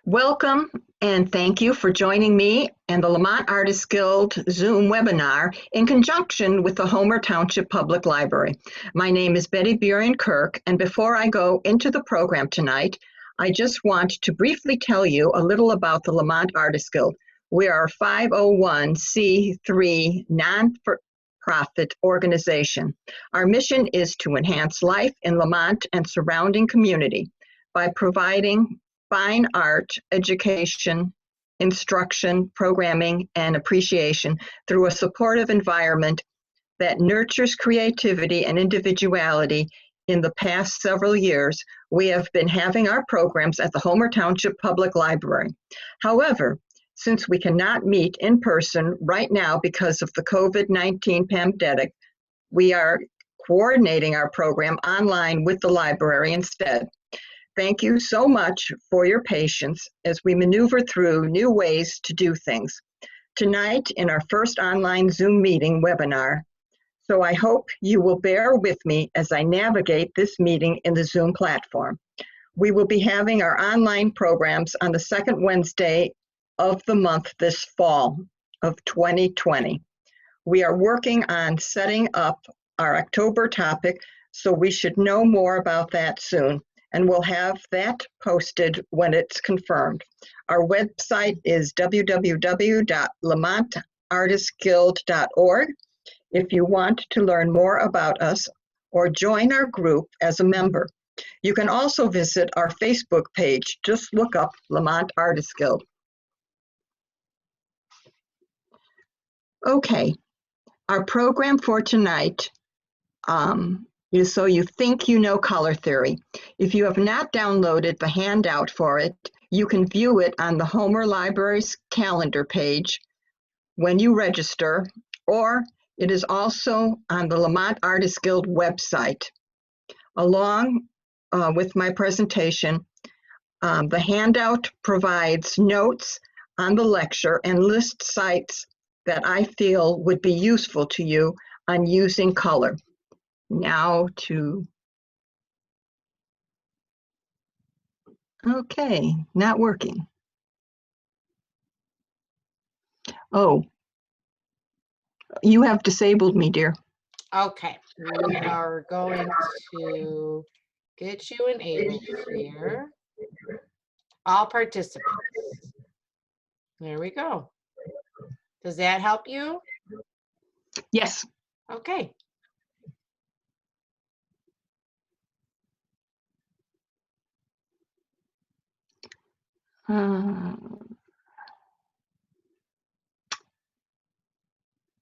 Welcome and thank you for joining me and the Lemont Artists Guild Zoom webinar in conjunction with the Homer Township Public Library. My name is Betty Burian Kirk, and before I go into the program tonight, I just want to briefly tell you a little about the Lemont Artists Guild. We are a 501c3 non-profit organization. Our mission is to enhance life in Lemont and surrounding community by providing fine art, education, instruction, programming, and appreciation through a supportive environment that nurtures creativity and individuality. In the past several years, we have been having our programs at the Homer Township Public Library. However, since we cannot meet in person right now because of the COVID-19 pandemic, we are coordinating our program online with the library instead. Thank you so much for your patience as we maneuver through new ways to do things tonight in our first online Zoom meeting webinar. So I hope you will bear with me as I navigate this meeting in the Zoom platform. We will be having our online programs on the second Wednesday of the month this fall of 2020. We are working on setting up our October topic, so we should know more about that soon. And we'll have that posted when it's confirmed. Our website is www.lemontartistsguild.org. If you want to learn more about us or join our group as a member, you can also visit our Facebook page. Just look up Lemont Artists Guild. Okay, our program for tonight is So You Think You Know Color Theory. If you have not downloaded the handout for it, you can view it on the Homer Library's calendar page when you register, or it is also on the Lemont Artists Guild website. Along with my presentation, the handout provides notes on the lecture and lists sites that I feel would be useful to you on using color. Now okay, not working. Oh, you have disabled me, dear. Okay, we are going to get you enabled here. All participants. There we go. Does that help you? Yes. Okay.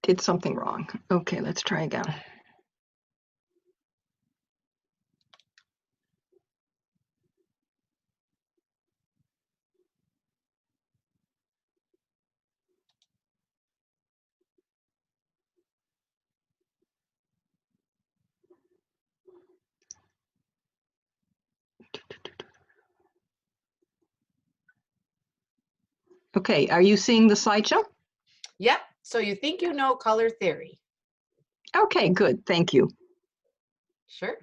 Did something wrong. Okay, let's try again. Okay, are you seeing the slideshow? Yep, So You Think You Know Color Theory. Okay, good, thank you. Sure.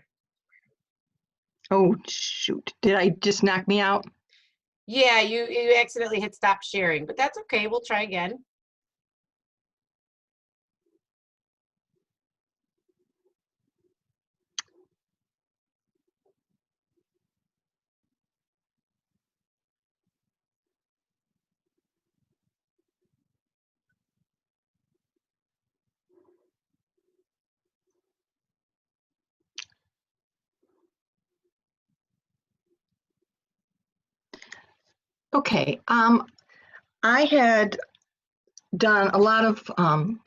Oh, shoot, did I just knock me out? Yeah, you accidentally hit stop sharing, but that's okay, we'll try again. Okay, I had done a lot of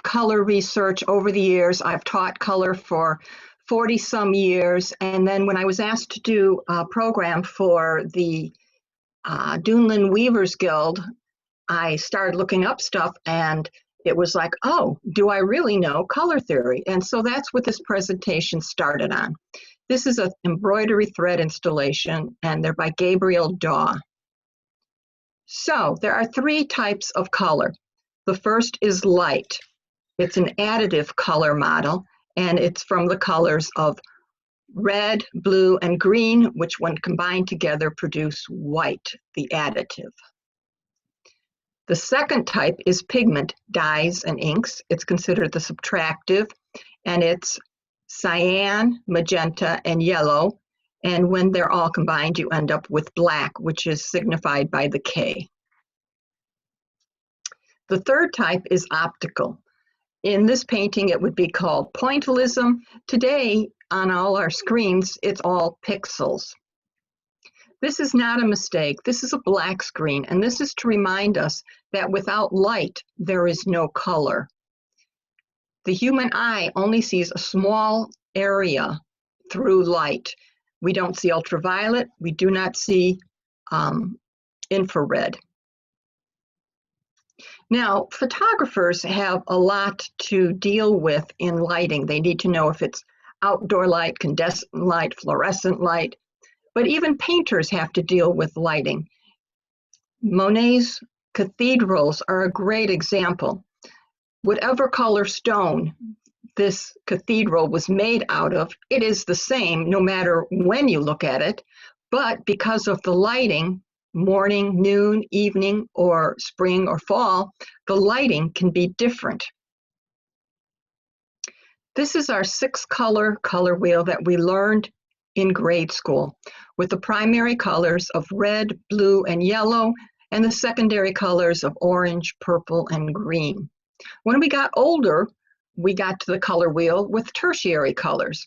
color research over the years. I've taught color for 40 some years, and then when I was asked to do a program for the Duneland Weavers Guild, I started looking up stuff, and it was like, oh, do I really know color theory? And so that's what this presentation started on. This is an embroidery thread installation, and they're by Gabriel Daw. So there are three types of color. The first is light. It's an additive color model, and it's from the colors of red, blue, and green, which when combined together produce white, the additive. The second type is pigment, dyes and inks. It's considered the subtractive, and it's cyan, magenta, and yellow. And when they're all combined, you end up with black, which is signified by the K. The third type is optical. In this painting, it would be called pointillism. Today, on all our screens, it's all pixels. This is not a mistake. This is a black screen, and this is to remind us that without light, there is no color. The human eye only sees a small area through light. We don't see ultraviolet. We do not see infrared. Now, photographers have a lot to deal with in lighting. They need to know if it's outdoor light, condensed light, fluorescent light, but even painters have to deal with lighting. Monet's cathedrals are a great example. Whatever color stone this cathedral was made out of, it is the same no matter when you look at it, but because of the lighting, morning, noon, evening, or spring or fall, the lighting can be different. This is our 6-color color wheel that we learned in grade school, with the primary colors of red, blue, and yellow, and the secondary colors of orange, purple, and green. When we got older, we got to the color wheel with tertiary colors.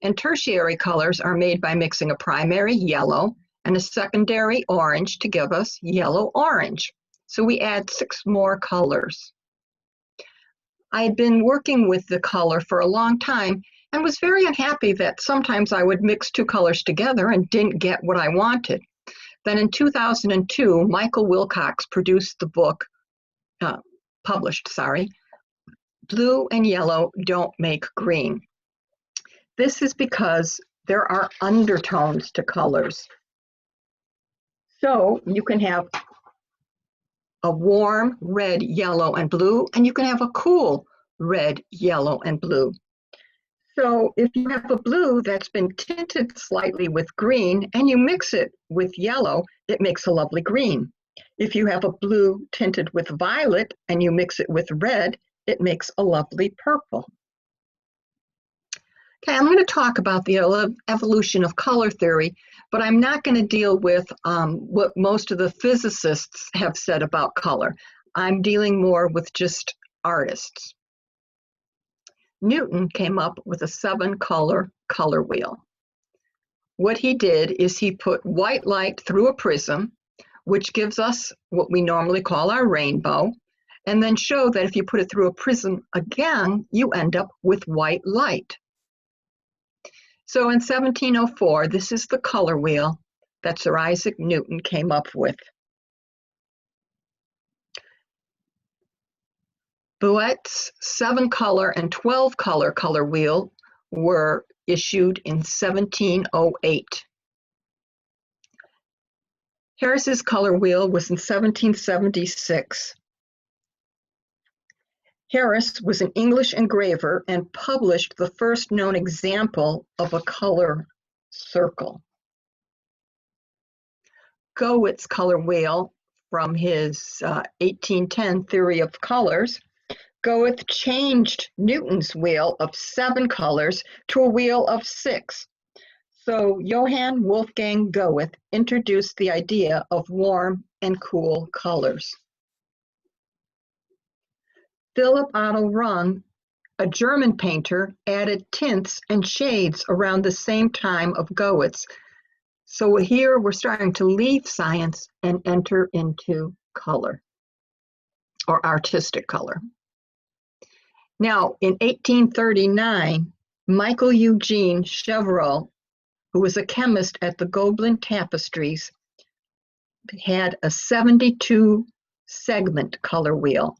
And tertiary colors are made by mixing a primary yellow and a secondary orange to give us yellow-orange. So we add 6 more colors. I had been working with the color for a long time and was very unhappy that sometimes I would mix 2 colors together and didn't get what I wanted. Then in 2002, Michael Wilcox produced the book, published, Blue and Yellow Don't Make Green. This is because there are undertones to colors. So you can have a warm red, yellow, and blue, and you can have a cool red, yellow, and blue. So if you have a blue that's been tinted slightly with green and you mix it with yellow, it makes a lovely green. If you have a blue tinted with violet and you mix it with red, it makes a lovely purple. Okay, I'm going to talk about the evolution of color theory, but I'm not going to deal with what most of the physicists have said about color. I'm dealing more with just artists. Newton came up with a 7-color color wheel. What he did is he put white light through a prism, which gives us what we normally call our rainbow, and then show that if you put it through a prism again, you end up with white light. So in 1704, this is the color wheel that Sir Isaac Newton came up with. Bouet's 7-color and 12-color color wheel were issued in 1708. Harris's color wheel was in 1776. Harris was an English engraver and published the first known example of a color circle. Gowett's color wheel, from his 1810 theory of colors, Goethe changed Newton's wheel of 7 colors to a wheel of 6. So Johann Wolfgang Goethe introduced the idea of warm and cool colors. Philipp Otto Runge, a German painter, added tints and shades around the same time of Goethe's. So here we're starting to leave science and enter into color, or artistic color. Now, in 1839, Michael Eugene Chevreul, who was a chemist at the Gobelin Tapestries, had a 72-segment color wheel.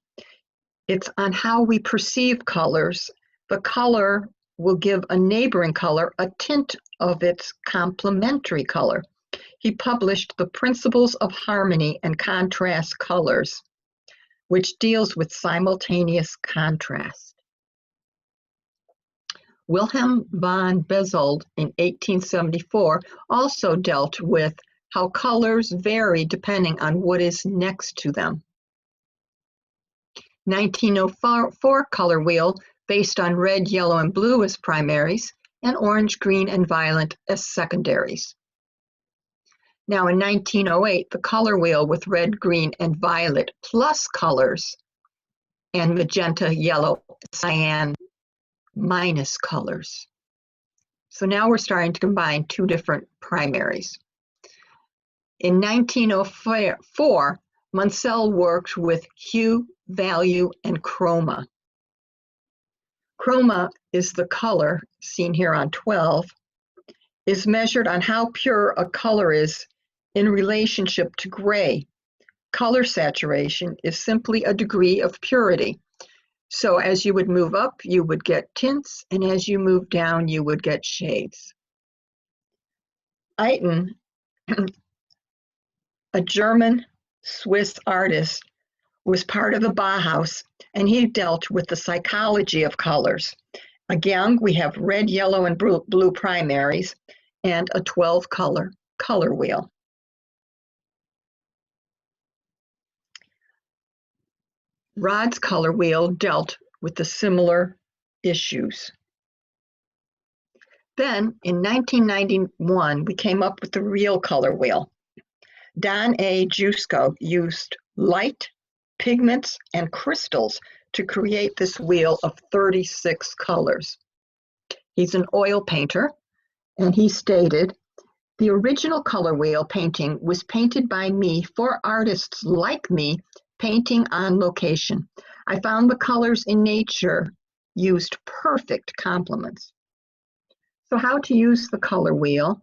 It's on how we perceive colors. The color will give a neighboring color a tint of its complementary color. He published The Principles of Harmony and Contrast Colors, which deals with simultaneous contrast. Wilhelm von Bezold in 1874 also dealt with how colors vary depending on what is next to them. 1904 color wheel based on red, yellow, and blue as primaries, and orange, green, and violet as secondaries. Now in 1908, the color wheel with red, green, and violet plus colors, and magenta, yellow, cyan minus colors. So now we're starting to combine two different primaries. In 1904, Munsell worked with hue, value, and chroma. Chroma is the color, seen here on 12, is measured on how pure a color is in relationship to gray. Color saturation is simply a degree of purity. So as you would move up, you would get tints, and as you move down, you would get shades. Eiten, a German-Swiss artist, was part of the Bauhaus, and he dealt with the psychology of colors. Again, we have red, yellow, and blue primaries, and a 12-color color wheel. Rod's color wheel dealt with the similar issues. Then, in 1991, we came up with the real color wheel. Don A. Jusko used light, pigments, and crystals to create this wheel of 36 colors. He's an oil painter, and he stated, "The original color wheel painting was painted by me for artists like me painting on location. I found the colors in nature used perfect complements." So how to use the color wheel?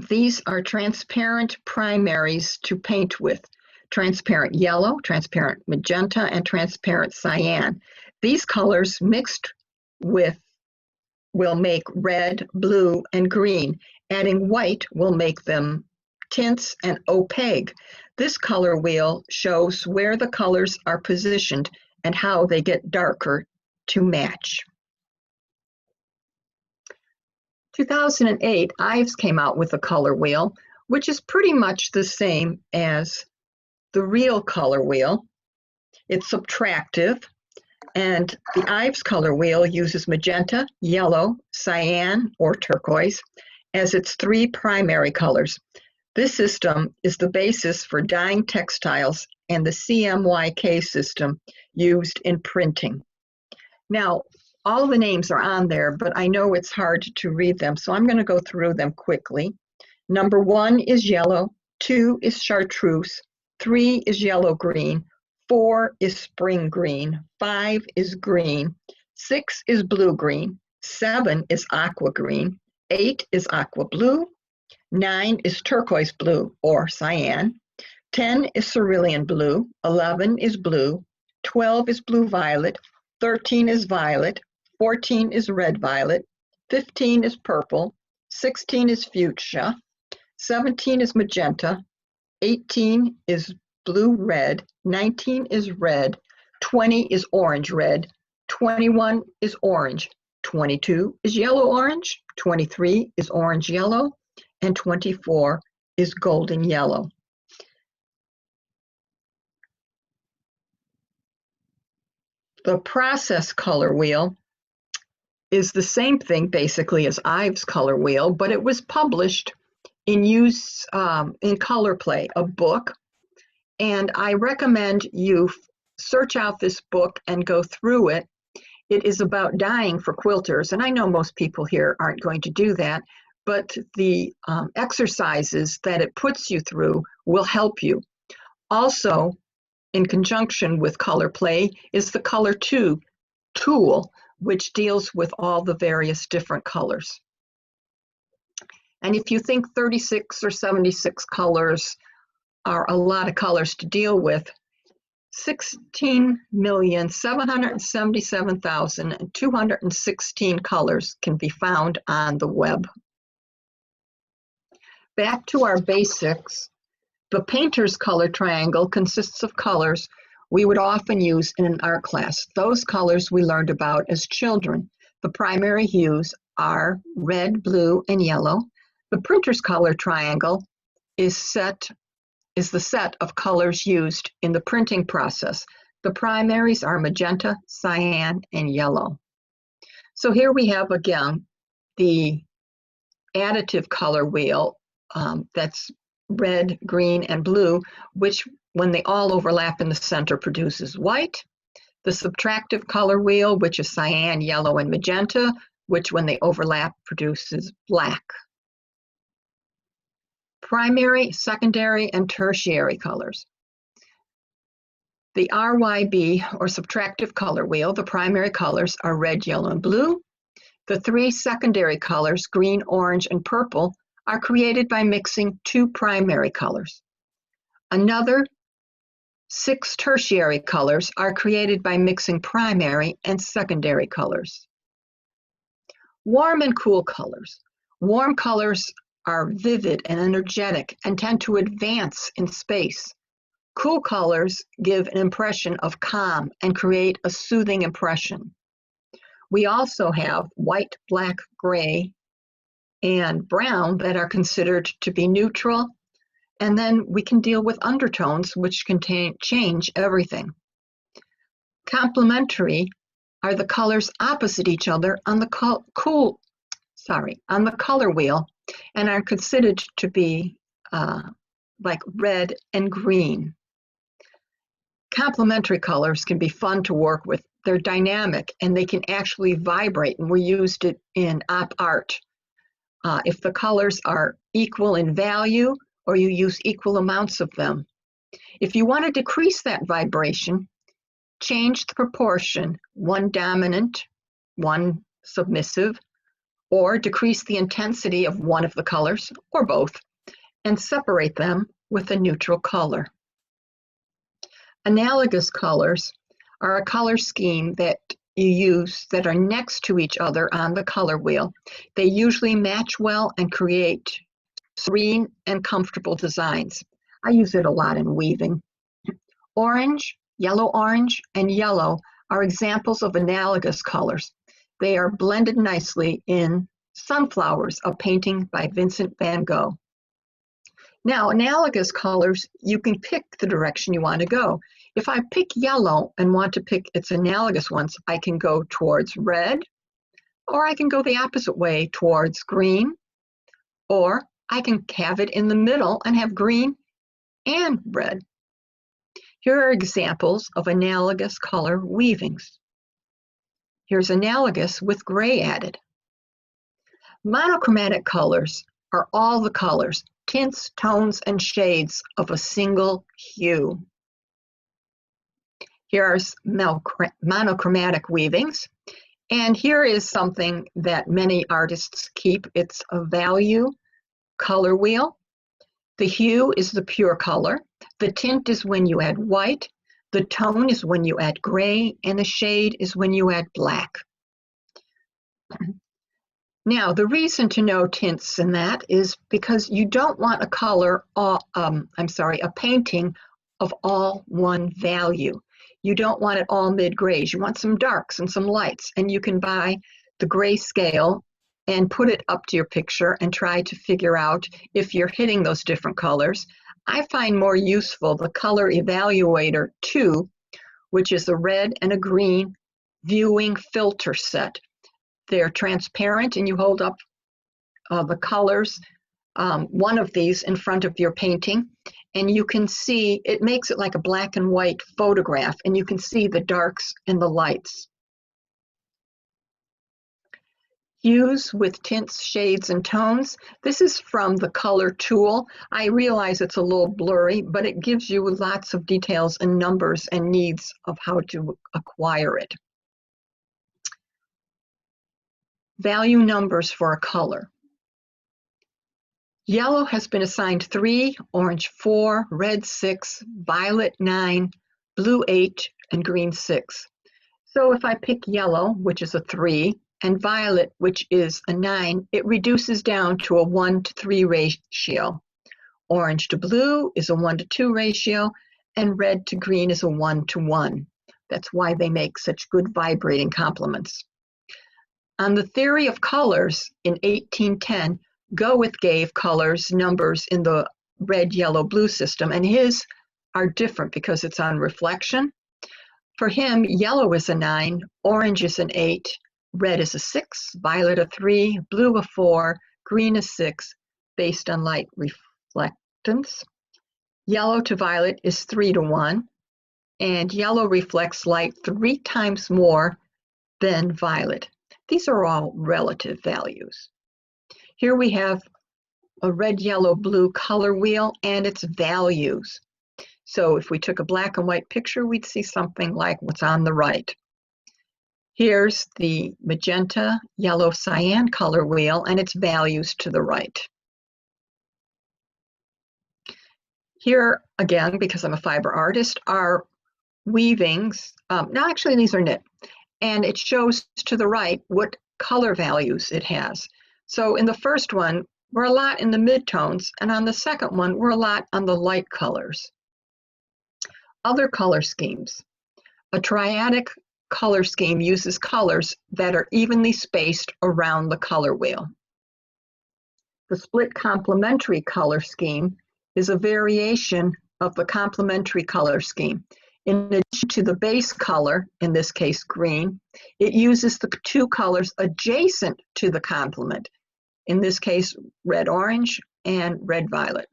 These are transparent primaries to paint with. Transparent yellow, transparent magenta, and transparent cyan. These colors mixed with will make red, blue, and green. Adding white will make them tints and opaque. This color wheel shows where the colors are positioned and how they get darker to match. 2008, Ives came out with a color wheel, which is pretty much the same as the real color wheel. It's subtractive, and the Ives color wheel uses magenta, yellow, cyan, or turquoise as its three primary colors. This system is the basis for dyeing textiles and the CMYK system used in printing. Now, all the names are on there, but I know it's hard to read them, so I'm going to go through them quickly. Number 1 is yellow, 2 is chartreuse, 3 is yellow-green, 4 is spring green, 5 is green, 6 is blue-green, 7 is aqua green, 8 is aqua blue, 9 is turquoise blue or cyan, 10 is cerulean blue, 11 is blue, 12 is blue violet, 13 is violet, 14 is red violet, 15 is purple, 16 is fuchsia, 17 is magenta, 18 is blue red, 19 is red, 20 is orange red, 21 is orange, 22 is yellow orange, 23 is orange yellow, and 24 is golden yellow. The process color wheel is the same thing basically as Ives color wheel, but it was published in Color Play, a book, and I recommend you search out this book and go through it. It is about dyeing for quilters, and I know most people here aren't going to do that, but the exercises that it puts you through will help you. Also, in conjunction with Color Play is the Color 2 tool, which deals with all the various different colors. And if you think 36 or 76 colors are a lot of colors to deal with, 16,777,216 colors can be found on the web. Back to our basics. The painter's color triangle consists of colors we would often use in an art class. Those colors we learned about as children. The primary hues are red, blue, and yellow. The printer's color triangle is the set of colors used in the printing process. The primaries are magenta, cyan, and yellow. So here we have again the additive color wheel that's red, green, and blue, which when they all overlap in the center produces white. The subtractive color wheel, which is cyan, yellow, and magenta, which when they overlap produces black. Primary, secondary, and tertiary colors. The RYB, or subtractive color wheel, the primary colors are red, yellow, and blue. The three secondary colors, green, orange, and purple, are created by mixing two primary colors. Another 6 tertiary colors are created by mixing primary and secondary colors. Warm and cool colors. Warm colors are vivid and energetic and tend to advance in space. Cool colors give an impression of calm and create a soothing impression. We also have white, black, gray, and brown that are considered to be neutral, and then we can deal with undertones, which can change everything. Complementary are the colors opposite each other on the color wheel, and are considered to be like red and green. Complementary colors can be fun to work with. They're dynamic and they can actually vibrate, and we used it in op art. If the colors are equal in value or you use equal amounts of them. If you want to decrease that vibration, change the proportion, one dominant, one submissive, or decrease the intensity of one of the colors, or both, and separate them with a neutral color. Analogous colors are a color scheme that you use that are next to each other on the color wheel. They usually match well and create serene and comfortable designs. I use it a lot in weaving. Orange, yellow-orange, and yellow are examples of analogous colors. They are blended nicely in Sunflowers, a painting by Vincent van Gogh. Now, analogous colors, you can pick the direction you want to go. If I pick yellow and want to pick its analogous ones, I can go towards red, or I can go the opposite way towards green, or I can have it in the middle and have green and red. Here are examples of analogous color weavings. Here's analogous with gray added. Monochromatic colors are all the colors, tints, tones, and shades of a single hue. Here are monochromatic weavings, and here is something that many artists keep. It's a value color wheel. The hue is the pure color. The tint is when you add white. The tone is when you add gray, and the shade is when you add black. Now, the reason to know tints in that is because you don't want a color, a painting of all one value. You don't want it all mid-grays. You want some darks and some lights, and you can buy the gray scale and put it up to your picture and try to figure out if you're hitting those different colors. I find more useful the Color Evaluator 2, which is a red and a green viewing filter set. They're transparent, and you hold up the colors, one of these in front of your painting, and you can see, it makes it like a black and white photograph, and you can see the darks and the lights. Hues with tints, shades, and tones. This is from the color tool. I realize it's a little blurry, but it gives you lots of details and numbers and needs of how to acquire it. Value numbers for a color. Yellow has been assigned 3, orange 4, red 6, violet 9, blue 8, and green 6. So if I pick yellow, which is a 3, and violet, which is a 9, it reduces down to a 1:3 ratio. Orange to blue is a 1:2 ratio, and red to green is a 1-to-1. That's why they make such good vibrating complements. On the theory of colors in 1810, Goethe gave colors numbers in the red, yellow, blue system, and his are different because it's on reflection. For him, yellow is a 9, orange is an 8, red is a 6, violet a 3, blue a 4, green a 6, based on light reflectance. Yellow to violet is 3-to-1, and yellow reflects light 3 times more than violet. These are all relative values. Here we have a red, yellow, blue color wheel and its values. So if we took a black and white picture, we'd see something like what's on the right. Here's the magenta, yellow, cyan color wheel and its values to the right. Here again, because I'm a fiber artist, are weavings. No, actually these are knit. And it shows to the right what color values it has. So in the first one, we're a lot in the midtones, and on the second one, we're a lot on the light colors. Other color schemes. A triadic color scheme uses colors that are evenly spaced around the color wheel. The split complementary color scheme is a variation of the complementary color scheme. In addition to the base color, in this case green, it uses the 2 colors adjacent to the complement, in this case red-orange and red-violet.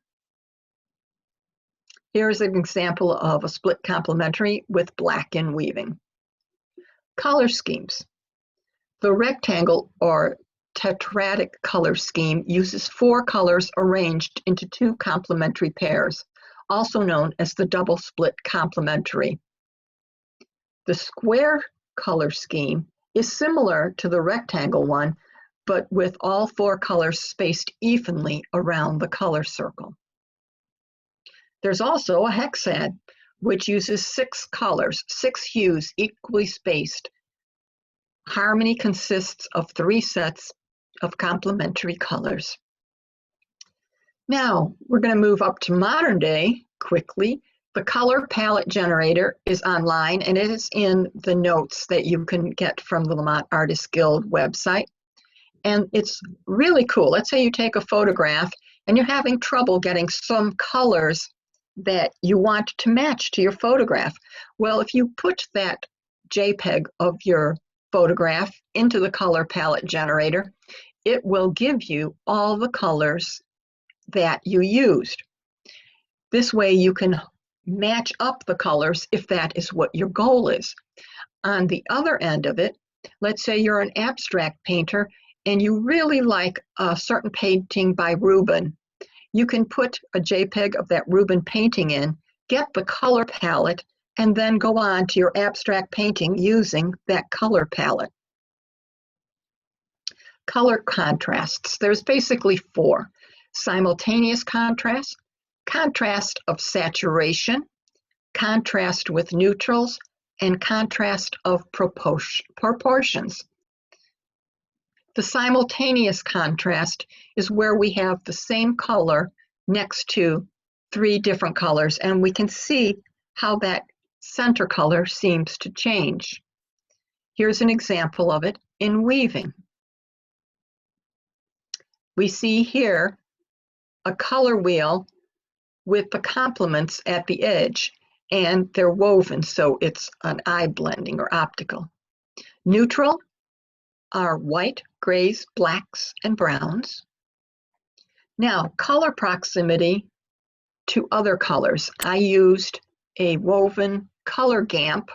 Here's an example of a split complementary with black in weaving. Color schemes. The rectangle or tetradic color scheme uses 4 colors arranged into 2 complementary pairs, also known as the double split complementary. The square color scheme is similar to the rectangle one, but with all 4 colors spaced evenly around the color circle. There's also a hexad, which uses 6 colors, 6 hues equally spaced. Harmony consists of 3 sets of complementary colors. Now, we're going to move up to modern day quickly. The color palette generator is online, and it is in the notes that you can get from the Lemont Artists Guild website. And it's really cool. Let's say you take a photograph and you're having trouble getting some colors that you want to match to your photograph. Well, if you put that JPEG of your photograph into the color palette generator, it will give you all the colors that you used. This way you can match up the colors if that is what your goal is. On the other end of it, let's say you're an abstract painter and you really like a certain painting by Rubens. You can put a JPEG of that Rubens painting in, get the color palette, and then go on to your abstract painting using that color palette. Color contrasts. There's basically 4. Simultaneous contrast, contrast of saturation, contrast with neutrals, and contrast of proportions. The simultaneous contrast is where we have the same color next to 3 different colors, and we can see how that center color seems to change. Here's an example of it in weaving. We see here a color wheel with the complements at the edge, and they're woven, so it's an eye blending or optical. Neutral are white, grays, blacks, and browns. Now, color proximity to other colors. I used a woven color gamp,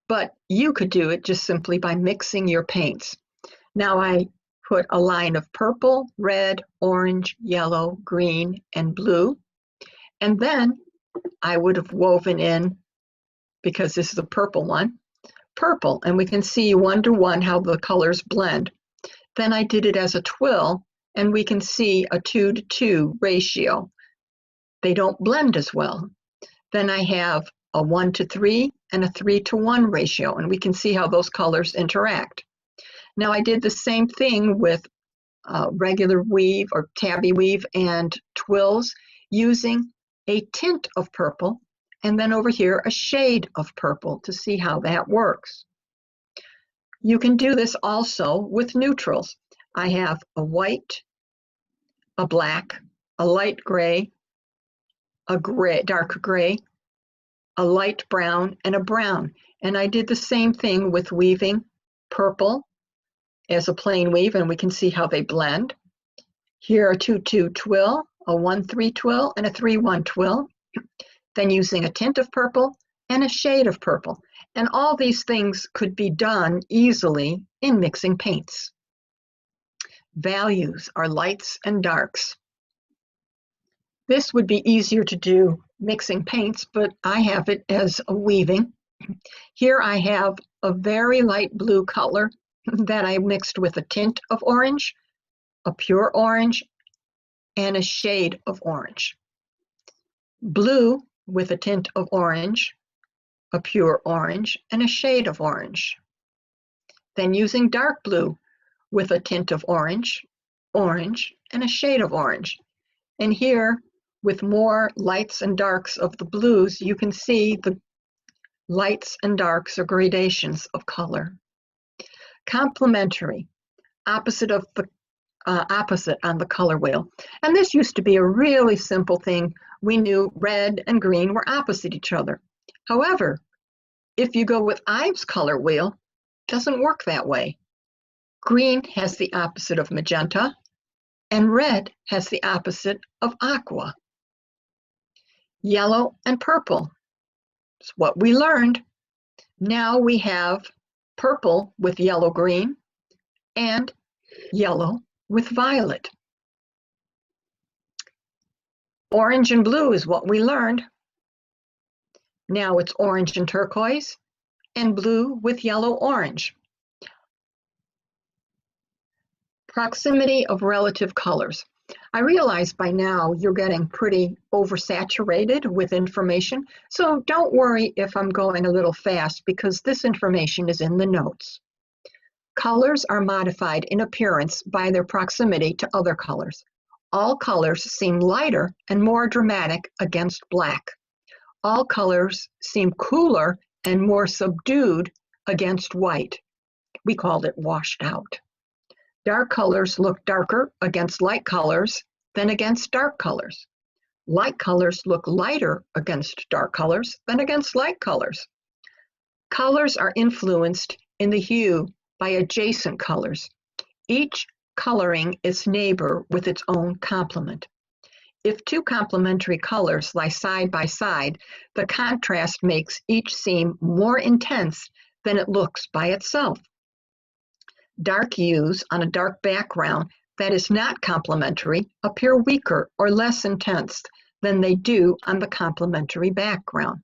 but you could do it just simply by mixing your paints. Now I put a line of purple, red, orange, yellow, green, and blue. And then I would have woven in, because this is a purple one, purple, and we can see 1-to-1 how the colors blend. Then I did it as a twill, and we can see a 2-to-2 ratio. They don't blend as well. Then I have a 1-to-3 and a 3-to-1 ratio, and we can see how those colors interact. Now I did the same thing with regular weave or tabby weave and twills using a tint of purple and then over here a shade of purple to see how that works. You can do this also with neutrals. I have a white, a black, a light gray, a gray, dark gray, a light brown, and a brown. And I did the same thing with weaving purple as a plain weave, and we can see how they blend. Here a 2-2 twill, a 1-3 twill, and a 3-1 twill. Then using a tint of purple and a shade of purple. And all these things could be done easily in mixing paints. Values are lights and darks. This would be easier to do mixing paints, but I have it as a weaving. Here I have a very light blue color that I mixed with a tint of orange, a pure orange, and a shade of orange. Blue with a tint of orange, a pure orange, and a shade of orange. Then using dark blue with a tint of orange, orange, and a shade of orange. And here, with more lights and darks of the blues, you can see the lights and darks or gradations of color. Complementary, opposite of the opposite on the color wheel. And this used to be a really simple thing. We knew red and green were opposite each other. However, if you go with Ives' color wheel, it doesn't work that way. Green has the opposite of magenta, and red has the opposite of aqua. Yellow and purple is what we learned. Now we have purple with yellow-green and yellow with violet. Orange and blue is what we learned. Now it's orange and turquoise and blue with yellow-orange. Proximity of relative colors. I realize by now you're getting pretty oversaturated with information, so don't worry if I'm going a little fast because this information is in the notes. Colors are modified in appearance by their proximity to other colors. All colors seem lighter and more dramatic against black. All colors seem cooler and more subdued against white. We called it washed out. Dark colors look darker against light colors than against dark colors. Light colors look lighter against dark colors than against light colors. Colors are influenced in the hue by adjacent colors. Each coloring its neighbor with its own complement. If two complementary colors lie side by side, the contrast makes each seem more intense than it looks by itself. Dark hues on a dark background that is not complementary appear weaker or less intense than they do on the complementary background.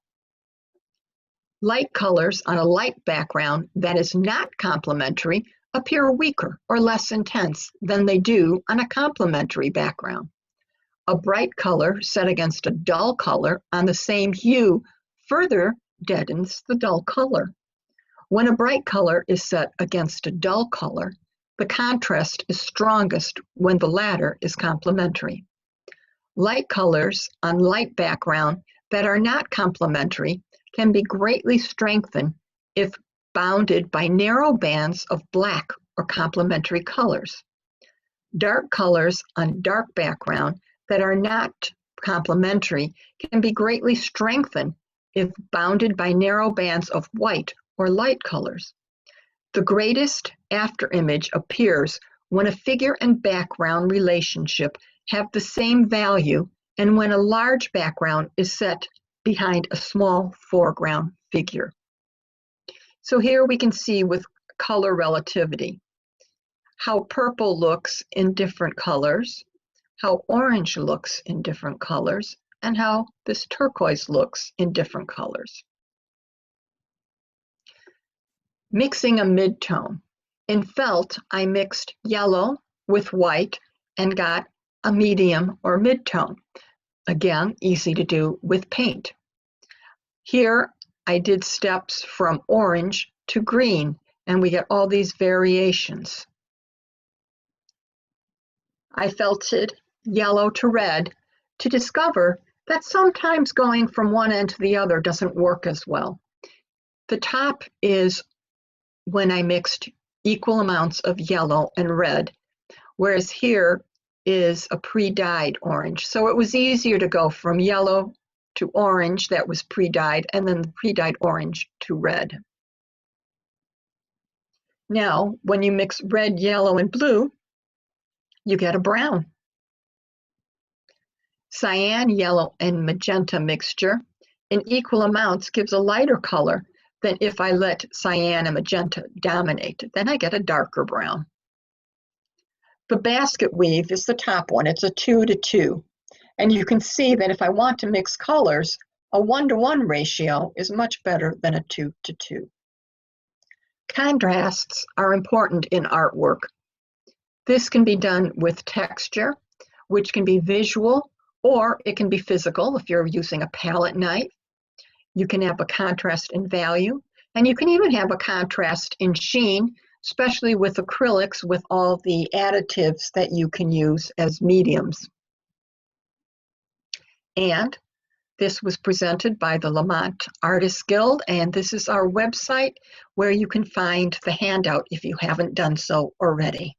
Light colors on a light background that is not complementary appear weaker or less intense than they do on a complementary background. A bright color set against a dull color on the same hue further deadens the dull color. When a bright color is set against a dull color, the contrast is strongest when the latter is complementary. Light colors on light background that are not complementary can be greatly strengthened if bounded by narrow bands of black or complementary colors. Dark colors on dark background that are not complementary can be greatly strengthened if bounded by narrow bands of white or light colors. The greatest afterimage appears when a figure and background relationship have the same value and when a large background is set behind a small foreground figure. So here we can see with color relativity how purple looks in different colors, how orange looks in different colors, and how this turquoise looks in different colors. Mixing a midtone. In felt, I mixed yellow with white and got a medium or midtone. Again, easy to do with paint. Here, I did steps from orange to green, and we get all these variations. I felted yellow to red to discover that sometimes going from one end to the other doesn't work as well. The top is when I mixed equal amounts of yellow and red, whereas here is a pre-dyed orange. So it was easier to go from yellow to orange that was pre-dyed, and then the pre-dyed orange to red. Now, when you mix red, yellow, and blue, you get a brown. Cyan, yellow, and magenta mixture in equal amounts gives a lighter color than if I let cyan and magenta dominate. Then I get a darker brown. The basket weave is the top one. It's a 2:2. And you can see that if I want to mix colors, a 1:1 ratio is much better than a 2:2. Contrasts are important in artwork. This can be done with texture, which can be visual, or it can be physical if you're using a palette knife. You can have a contrast in value, and you can even have a contrast in sheen, especially with acrylics with all the additives that you can use as mediums. And this was presented by the Lemont Artists Guild, and this is our website where you can find the handout if you haven't done so already.